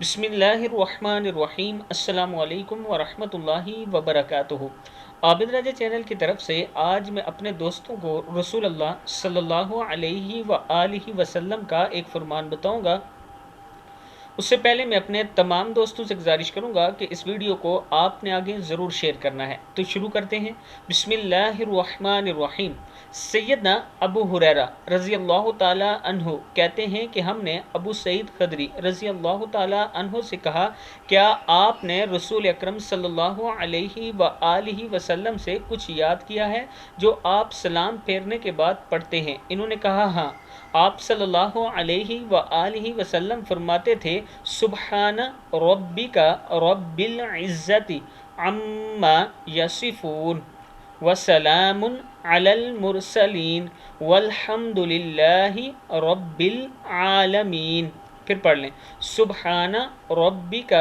بسم اللہ الرحمن الرحیم۔ السلام علیکم ورحمۃ اللہ وبرکاتہ۔ عابد راجہ چینل کی طرف سے آج میں اپنے دوستوں کو رسول اللہ صلی اللہ علیہ وآلہ وسلم کا ایک فرمان بتاؤں گا۔ اس سے پہلے میں اپنے تمام دوستوں سے گزارش کروں گا کہ اس ویڈیو کو آپ نے آگے ضرور شیئر کرنا ہے۔ تو شروع کرتے ہیں۔ بسم اللہ الرحمن الرحیم۔ سیدنا ابو ہریرہ رضی اللہ تعالیٰ عنہ کہتے ہیں کہ ہم نے ابو سعید خدری رضی اللہ تعالیٰ عنہ سے کہا، کیا آپ نے رسول اکرم صلی اللہ علیہ وآلہ وسلم سے کچھ یاد کیا ہے جو آپ سلام پھیرنے کے بعد پڑھتے ہیں؟ انہوں نے کہا ہاں۔ آپ صلی اللہ علیہ وآلہ وسلم فرماتے تھے، سبحان ربک رب العزت عما یصفون وسلام علی المرسلین والحمد للہ رب العالمین۔ پھر پڑھ لیں، سبحان ربک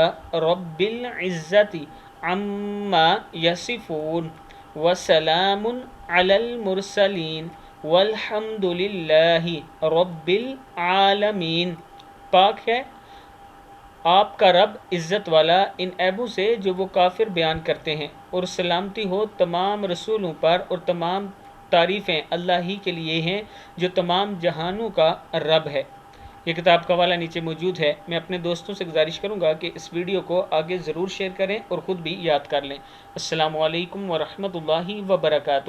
رب العزت عما یصفون وسلام علی المرسلین والحمد للہ رب العالمین۔ پاک ہے آپ کا رب عزت والا ان عیبوں سے جو وہ کافر بیان کرتے ہیں، اور سلامتی ہو تمام رسولوں پر، اور تمام تعریفیں اللہ ہی کے لیے ہیں جو تمام جہانوں کا رب ہے۔ یہ کتاب کا حوالہ نیچے موجود ہے۔ میں اپنے دوستوں سے گزارش کروں گا کہ اس ویڈیو کو آگے ضرور شیئر کریں اور خود بھی یاد کر لیں۔ السلام علیکم ورحمۃ اللہ وبرکاتہ۔